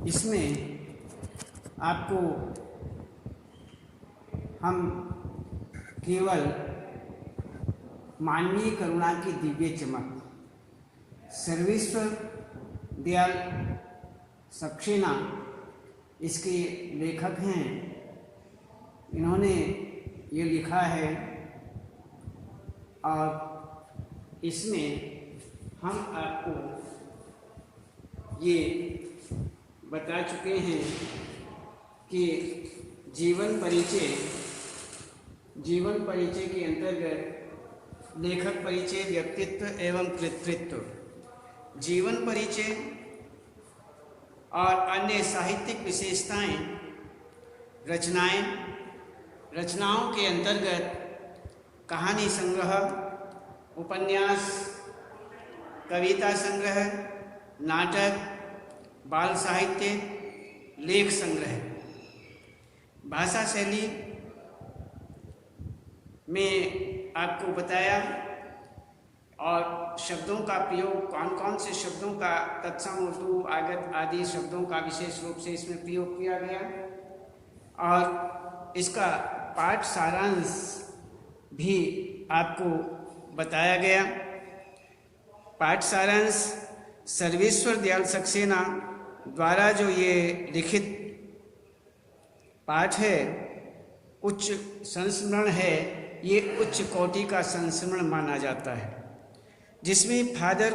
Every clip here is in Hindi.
इसमें आपको हम केवल मानवीय करुणा की दिव्य चमक, सर्वेश्वर दयाल सक्सेना इसके लेखक हैं। इन्होंने ये लिखा है और इसमें हम आपको ये बता चुके हैं कि जीवन परिचय के अंतर्गत लेखक परिचय, व्यक्तित्व एवं कृतित्व, जीवन परिचय और अन्य साहित्यिक विशेषताएं, रचनाओं के अंतर्गत कहानी संग्रह, उपन्यास, कविता संग्रह, नाटक, बाल साहित्य, लेख संग्रह, भाषा शैली में आपको बताया और शब्दों का प्रयोग, कौन कौन से शब्दों का तत्सम, उर्दू, आगत आदि शब्दों का विशेष रूप से इसमें प्रयोग किया गया और इसका पाठ सारांश भी आपको बताया गया। पाठ सारांश सर्वेश्वर दयाल सक्सेना द्वारा जो ये लिखित पाठ है, उच्च संस्मरण है, ये उच्च कोटि का संस्मरण माना जाता है, जिसमें फादर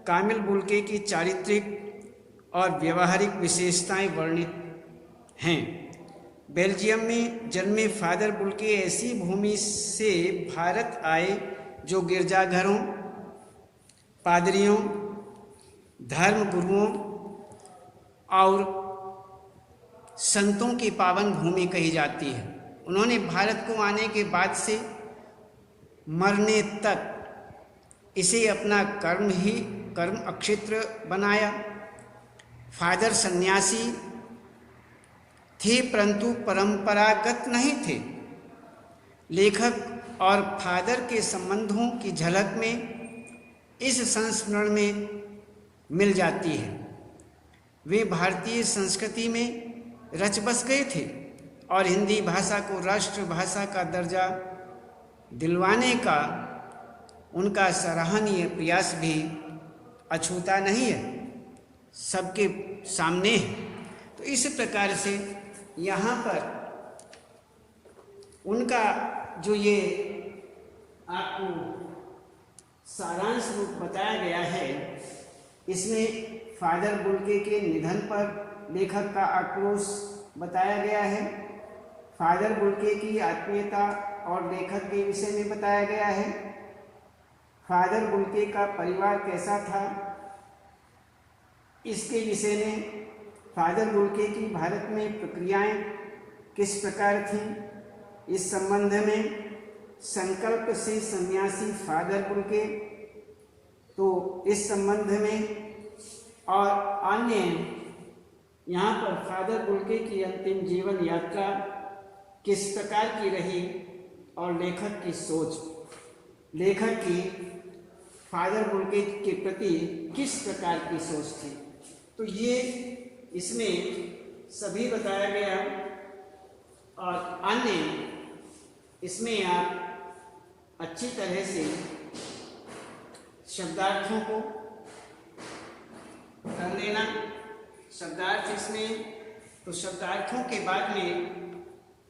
कामिल बुल्के की चारित्रिक और व्यवहारिक विशेषताएं वर्णित हैं। बेल्जियम में जन्मे फादर बुल्के ऐसी भूमि से भारत आए जो गिरजाघरों, पादरियों, धर्म गुरुओं और संतों की पावन भूमि कही जाती है। उन्होंने भारत को आने के बाद से मरने तक इसे अपना कर्म अक्षेत्र बनाया। फादर सन्यासी थे परंतु परंपरागत नहीं थे। लेखक और फादर के संबंधों की झलक में इस संस्मरण में मिल जाती है। वे भारतीय संस्कृति में रच बस गए थे और हिंदी भाषा को राष्ट्रभाषा का दर्जा दिलवाने का उनका सराहनीय प्रयास भी अछूता नहीं है, सबके सामने है। तो इस प्रकार से यहाँ पर उनका जो ये आपको सारांश रूप बताया गया है, इसमें फादर बुल्के के निधन पर लेखक का आक्रोश बताया गया है, फादर बुल्के की आत्मीयता और लेखक के विषय में बताया गया है, फादर बुल्के का परिवार कैसा था इसके विषय में, फादर बुल्के की भारत में प्रक्रियाएं किस प्रकार थीं इस संबंध में, संकल्प से सन्यासी फादर बुल्के, तो इस संबंध में और अन्य यहाँ पर फादर बुल्के की अंतिम जीवन यात्रा किस प्रकार की रही और लेखक की सोच, लेखक की फादर बुल्के के प्रति किस प्रकार की सोच थी, तो ये इसमें सभी बताया गया। और अन्य इसमें आप अच्छी तरह से शब्दार्थों को कर लेना। शब्दार्थ इसमें, तो शब्दार्थों के बाद में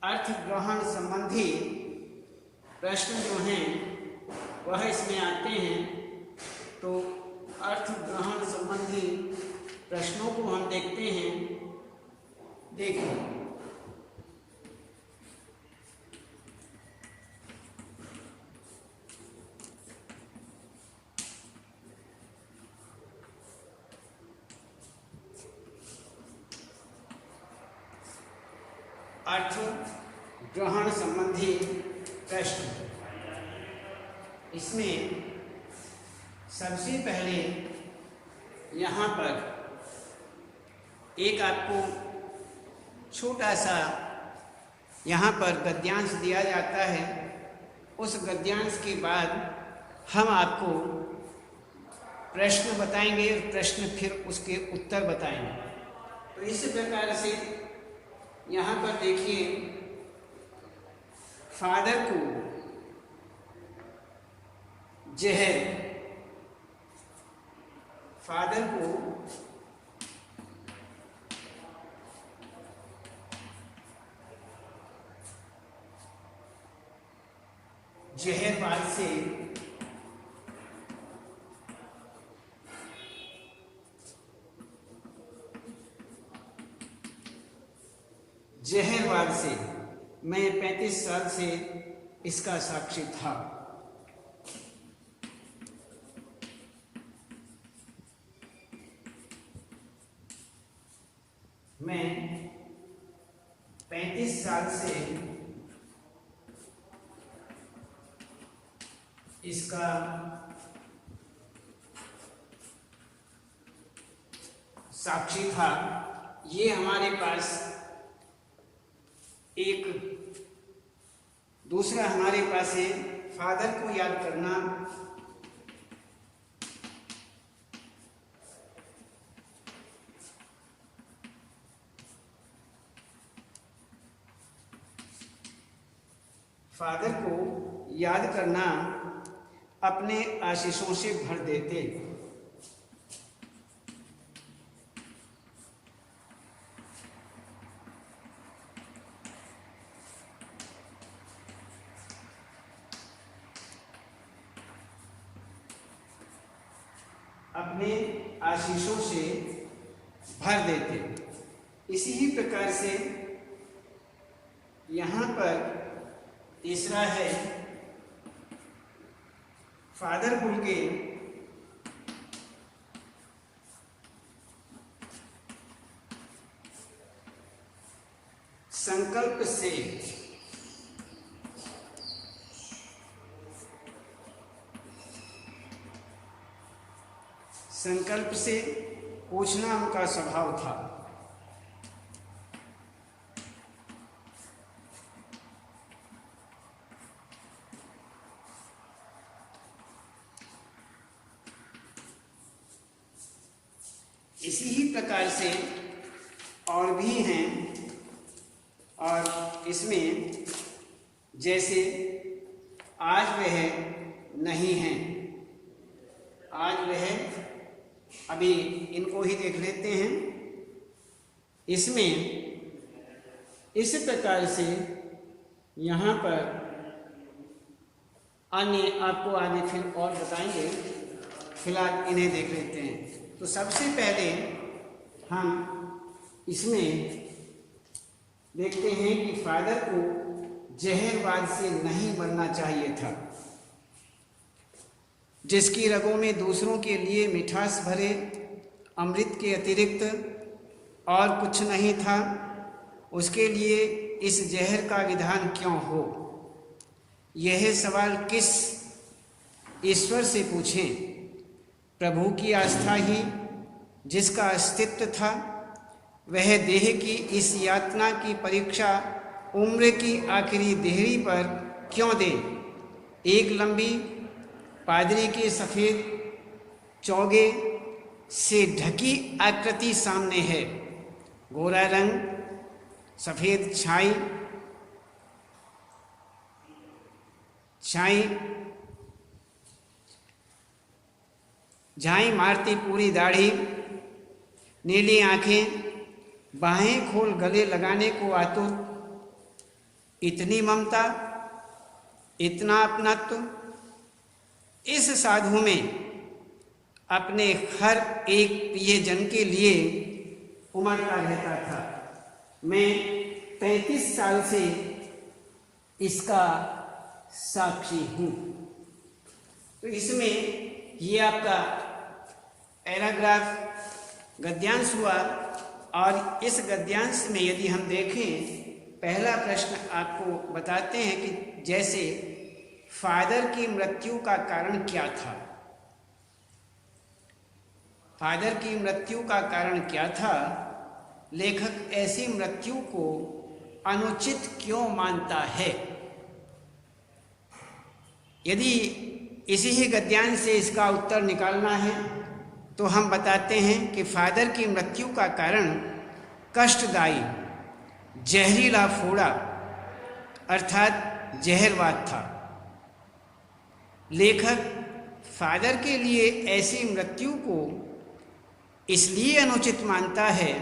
अर्थ ग्रहण संबंधी प्रश्न जो हैं वह इसमें आते हैं। तो अर्थ ग्रहण संबंधी प्रश्नों को हम देखते हैं। देखिए, अर्थ ग्रहण संबंधी प्रश्न। इसमें सबसे पहले यहाँ पर एक आपको छोटा सा यहाँ पर गद्यांश दिया जाता है। उस गद्यांश के बाद हम आपको प्रश्न बताएंगे, प्रश्न फिर उसके उत्तर बताएंगे। तो तो इस प्रकार से यहाँ पर देखिए, फादर को जहर, फादर को जहरवाद से मैं 35 साल से इसका साक्षी था। मैं 35 साल से इसका साक्षी था। ये हमारे पास एक दूसरा हमारे पास है, फादर को याद करना। फादर को याद करना अपने आशीषों से भर देते। अपने आशीषों से भर देते। इसी ही प्रकार से यहाँ पर तीसरा है, फादर कुल के संकल्प से पूछना उनका स्वभाव था। इसी ही प्रकार से और भी हैं, और इसमें जैसे आज वह नहीं है, आज वह, अभी इनको ही देख लेते हैं। इसमें इस प्रकार से यहाँ पर अन्य आपको आगे फिर और बताएंगे, फिलहाल इन्हें देख लेते हैं। तो सबसे पहले हम इसमें देखते हैं कि फादर को जहरवाद से नहीं मरना चाहिए था। जिसकी रगों में दूसरों के लिए मिठास भरे अमृत के अतिरिक्त और कुछ नहीं था, उसके लिए इस जहर का विधान क्यों हो? यह सवाल किस ईश्वर से पूछें? प्रभु की आस्था ही जिसका अस्तित्व था, वह देह की इस यातना की परीक्षा उम्र की आखिरी देहरी पर क्यों दे? एक लंबी पादरी के सफ़ेद चौगे से ढकी आकृति सामने है। गोरा रंग, सफ़ेद झाई मारती पूरी दाढ़ी, नीली आंखें, बाहें खोल गले लगाने को आतुर, इतनी ममता, इतना अपनत्व। इस साधु में अपने हर एक प्रियजन के लिए उमड़ता रहता था। मैं 35 साल से इसका साक्षी हूँ। तो इसमें ये आपका पैराग्राफ गद्यांश हुआ, और इस गद्यांश में यदि हम देखें, पहला प्रश्न आपको बताते हैं कि जैसे फादर की मृत्यु का कारण क्या था? फादर की मृत्यु का कारण क्या था? लेखक ऐसी मृत्यु को अनुचित क्यों मानता है? यदि इसी ही गद्यांश से इसका उत्तर निकालना है तो हम बताते हैं कि फादर की मृत्यु का कारण कष्टदायी जहरीला फोड़ा अर्थात जहरवाद था। लेखक फादर के लिए ऐसी मृत्यु को इसलिए अनुचित मानता है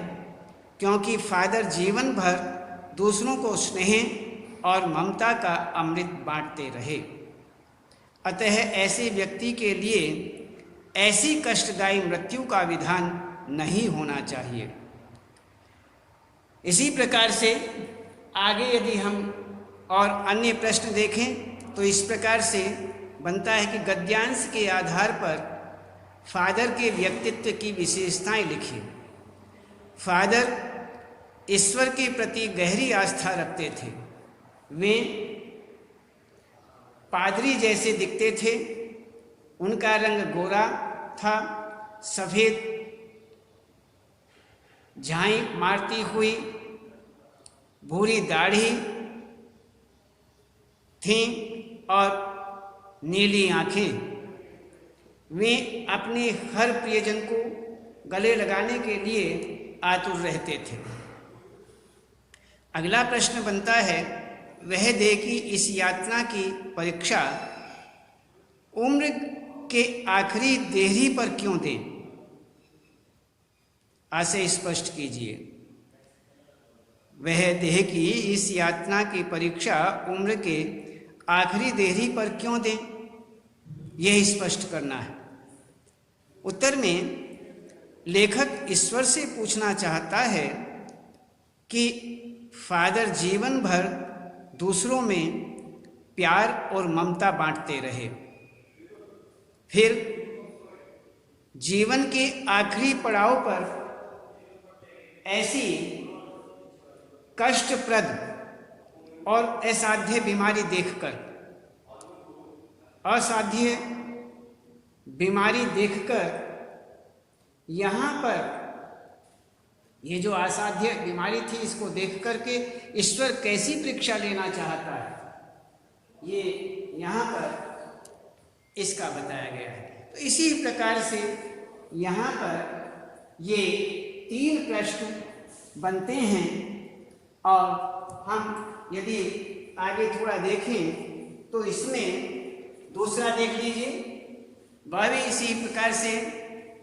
क्योंकि फादर जीवन भर दूसरों को स्नेह और ममता का अमृत बांटते रहे। अतः ऐसे व्यक्ति के लिए ऐसी कष्टदायी मृत्यु का विधान नहीं होना चाहिए। इसी प्रकार से आगे यदि हम और अन्य प्रश्न देखें तो इस प्रकार से बनता है कि गद्यांश के आधार पर फादर के व्यक्तित्व की विशेषताएं लिखिए। फादर ईश्वर के प्रति गहरी आस्था रखते थे। वे पादरी जैसे दिखते थे। उनका रंग गोरा था, सफ़ेद झाई मारती हुई भूरी दाढ़ी थी और नीली आंखें। वे अपने हर प्रियजन को गले लगाने के लिए आतुर रहते थे। अगला प्रश्न बनता है, वह दे कि इस यातना की परीक्षा उम्र के आखिरी देहरी पर क्यों दें? आशय स्पष्ट कीजिए। वह देह की इस यातना की परीक्षा उम्र के आखिरी देहरी पर क्यों दें, यह स्पष्ट करना है। उत्तर में लेखक ईश्वर से पूछना चाहता है कि फादर जीवन भर दूसरों में प्यार और ममता बांटते रहे। फिर जीवन के आखिरी पड़ाव पर ऐसी कष्टप्रद और असाध्य बीमारी देखकर, असाध्य बीमारी देखकर यहाँ पर ये जो असाध्य बीमारी थी इसको देख करके ईश्वर कैसी परीक्षा लेना चाहता है, ये यहाँ पर इसका बताया गया है। तो इसी प्रकार से यहाँ पर ये 3 प्रश्न बनते हैं और हम यदि आगे थोड़ा देखें तो इसमें दूसरा देख लीजिए, वह भी इसी प्रकार से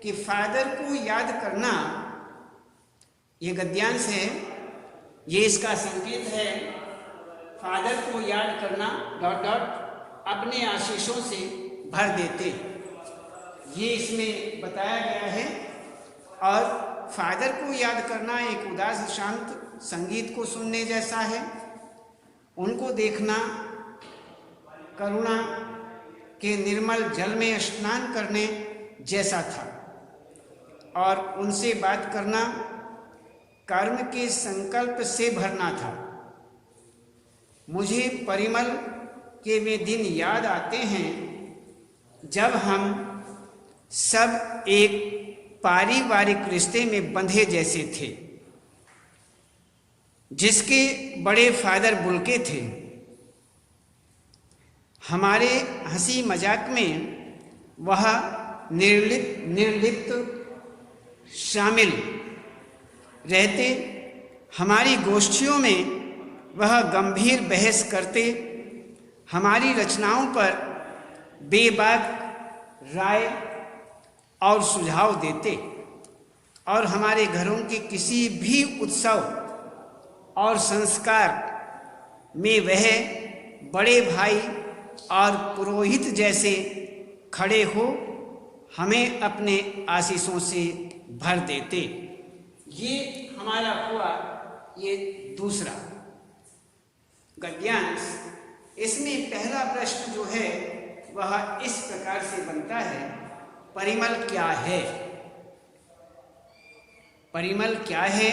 कि फादर को याद करना, ये गद्यांश है, ये इसका संकेत है। फादर को याद करना ... अपने आशीषों से भर देते, ये इसमें बताया गया है। और फादर को याद करना एक उदास शांत संगीत को सुनने जैसा है। उनको देखना करुणा के निर्मल जल में स्नान करने जैसा था और उनसे बात करना कर्म के संकल्प से भरना था। मुझे परिमल के वे दिन याद आते हैं जब हम सब एक पारिवारिक रिश्ते में बंधे जैसे थे, जिसके बड़े फादर बुल्के थे। हमारे हंसी मजाक में वह निर्लिप्त शामिल रहते, हमारी गोष्ठियों में वह गंभीर बहस करते, हमारी रचनाओं पर बेबाक राय और सुझाव देते और हमारे घरों के किसी भी उत्सव और संस्कार में वह बड़े भाई और पुरोहित जैसे खड़े हो हमें अपने आशीषों से भर देते। ये हमारा हुआ ये दूसरा गद्यांश। इसमें पहला प्रश्न जो है वह इस प्रकार से बनता है, परिमल क्या है? परिमल क्या है?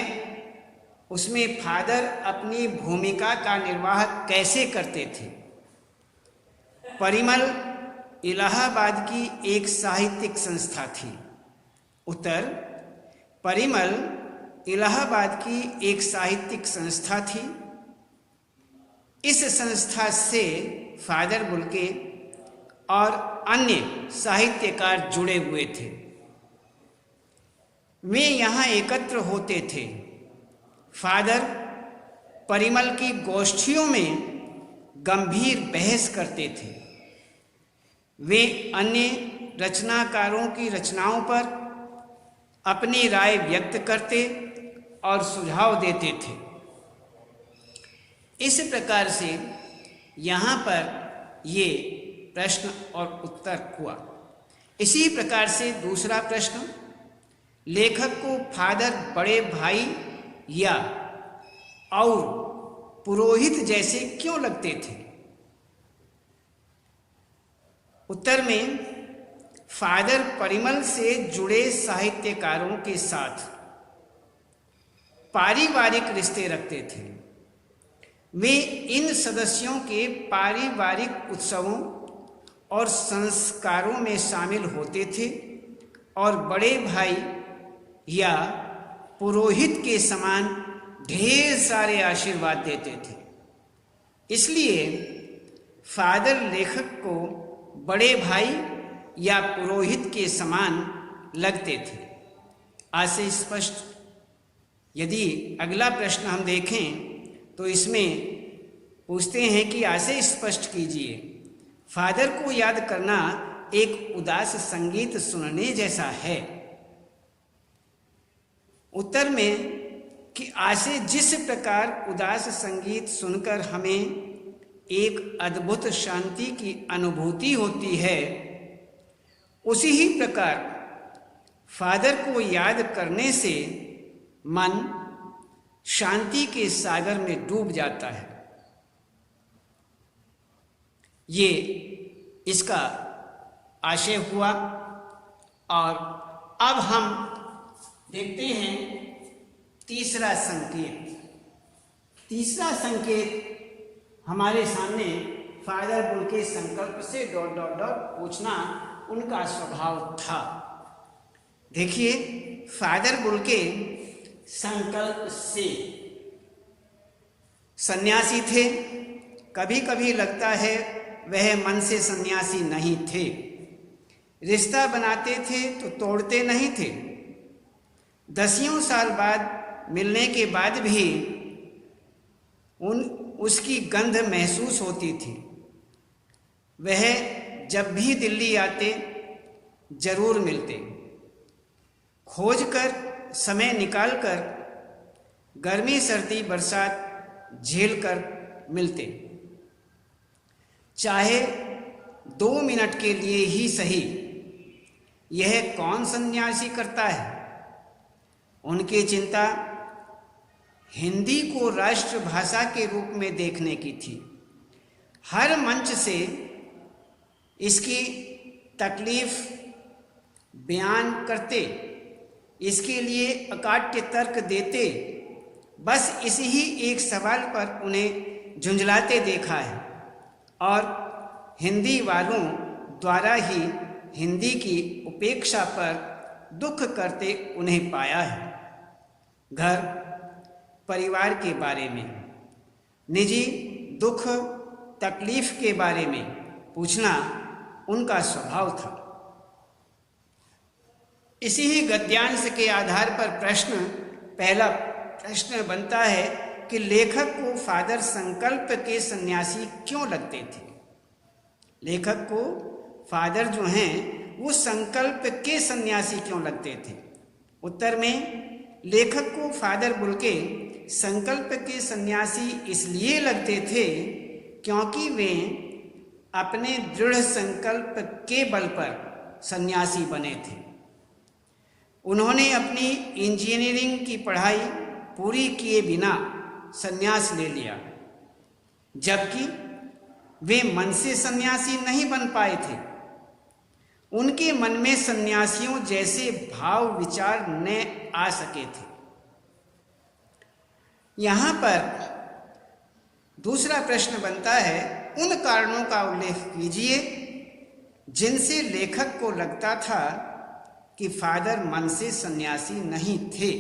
उसमें फादर अपनी भूमिका का निर्वाह कैसे करते थे? परिमल इलाहाबाद की एक साहित्यिक संस्था थी। उत्तर, परिमल इलाहाबाद की एक साहित्यिक संस्था थी। इस संस्था से फादर बुल्के और अन्य साहित्यकार जुड़े हुए थे। वे यहाँ एकत्र होते थे फादर परिमल की गोष्ठियों में गंभीर बहस करते थे। वे अन्य रचनाकारों की रचनाओं पर अपनी राय व्यक्त करते और सुझाव देते थे। इस प्रकार से यहाँ पर ये प्रश्न और उत्तर हुआ। इसी प्रकार से दूसरा प्रश्न, लेखक को फादर बड़े भाई या और पुरोहित जैसे क्यों लगते थे? उत्तर में फादर परिमल से जुड़े साहित्यकारों के साथ पारिवारिक रिश्ते रखते थे। वे इन सदस्यों के पारिवारिक उत्सवों और संस्कारों में शामिल होते थे और बड़े भाई या पुरोहित के समान ढेर सारे आशीर्वाद देते थे। इसलिए फादर लेखक को बड़े भाई या पुरोहित के समान लगते थे। आज से स्पष्ट। यदि अगला प्रश्न हम देखें तो इसमें पूछते हैं कि आज से स्पष्ट कीजिए, फादर को याद करना एक उदास संगीत सुनने जैसा है। उत्तर में कि आज से जिस प्रकार उदास संगीत सुनकर हमें एक अद्भुत शांति की अनुभूति होती है, उसी ही प्रकार फादर को याद करने से मन शांति के सागर में डूब जाता है। ये इसका आशय हुआ। और अब हम देखते हैं तीसरा संकेत। तीसरा संकेत हमारे सामने फादर बुल के संकल्प से ... पूछना उनका स्वभाव था। देखिए, फादर बुल के संकल्प से सन्यासी थे। कभी कभी लगता है वह मन से सन्यासी नहीं थे। रिश्ता बनाते थे तो तोड़ते नहीं थे। दसियों साल बाद मिलने के बाद भी उसकी गंध महसूस होती थी। वह जब भी दिल्ली आते जरूर मिलते। खोजकर समय निकालकर गर्मी सर्दी बरसात झेलकर मिलते, चाहे 2 मिनट के लिए ही सही। यह कौन सन्यासी करता है? उनकी चिंता हिंदी को राष्ट्रभाषा के रूप में देखने की थी। हर मंच से इसकी तकलीफ बयान करते, इसके लिए अकाट्य तर्क देते। बस इसी ही एक सवाल पर उन्हें झुंझलाते देखा है और हिंदी वालों द्वारा ही हिंदी की उपेक्षा पर दुख करते उन्हें पाया है। घर परिवार के बारे में, निजी दुख तकलीफ के बारे में पूछना उनका स्वभाव था। इसी ही गद्यांश के आधार पर पहला प्रश्न बनता है कि लेखक को फादर संकल्प के सन्यासी क्यों लगते थे? लेखक को फादर जो हैं वो संकल्प के सन्यासी क्यों लगते थे? उत्तर में लेखक को फादर बुल के संकल्प के सन्यासी इसलिए लगते थे क्योंकि वे अपने दृढ़ संकल्प के बल पर सन्यासी बने थे। उन्होंने अपनी इंजीनियरिंग की पढ़ाई पूरी किए बिना सन्यास ले लिया, जबकि वे मन से सन्यासी नहीं बन पाए थे। उनके मन में सन्यासियों जैसे भाव विचार न आ सके थे। यहाँ पर दूसरा प्रश्न बनता है, उन कारणों का उल्लेख कीजिए जिनसे लेखक को लगता था कि फादर मन से सन्यासी नहीं थे।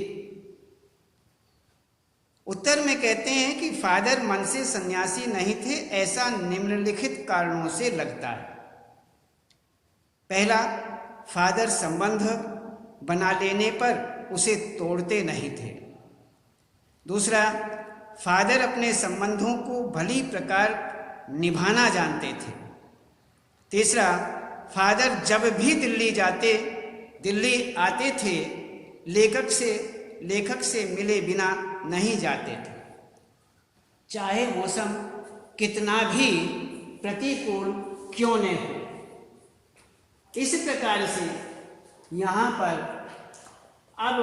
उत्तर में कहते हैं कि फादर मन से सन्यासी नहीं थे, ऐसा निम्नलिखित कारणों से लगता है। पहला, फादर संबंध बना लेने पर उसे तोड़ते नहीं थे। दूसरा, फादर अपने संबंधों को भली प्रकार निभाना जानते थे। तीसरा, फादर जब भी दिल्ली आते थे, लेखक से मिले बिना नहीं जाते थे, चाहे मौसम कितना भी प्रतिकूल क्यों न हो। इस प्रकार से यहाँ पर अब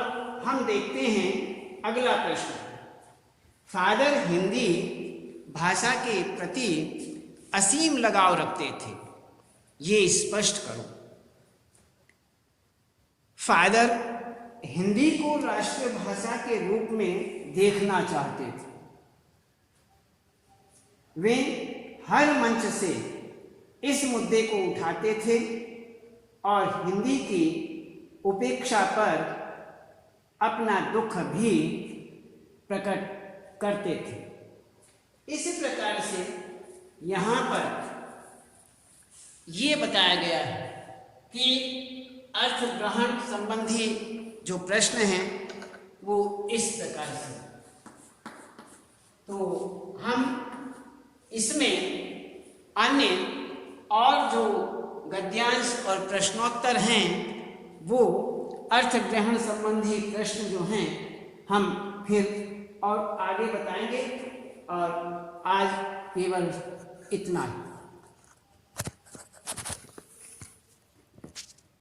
हम देखते हैं अगला प्रश्न। फादर हिंदी भाषा के प्रति असीम लगाव रखते थे, ये स्पष्ट करो। फादर हिंदी को राष्ट्रभाषा के रूप में देखना चाहते थे। वे हर मंच से इस मुद्दे को उठाते थे और हिंदी की उपेक्षा पर अपना दुख भी प्रकट करते थे। इस प्रकार से यहाँ पर ये बताया गया है कि अर्थ ग्रहण संबंधी जो प्रश्न हैं वो इस प्रकार से। तो हम इसमें अन्य और जो गद्यांश और प्रश्नोत्तर हैं वो अर्थ ग्रहण संबंधी प्रश्न जो हैं हम फिर और आगे बताएंगे, और आज केवल इतना ही।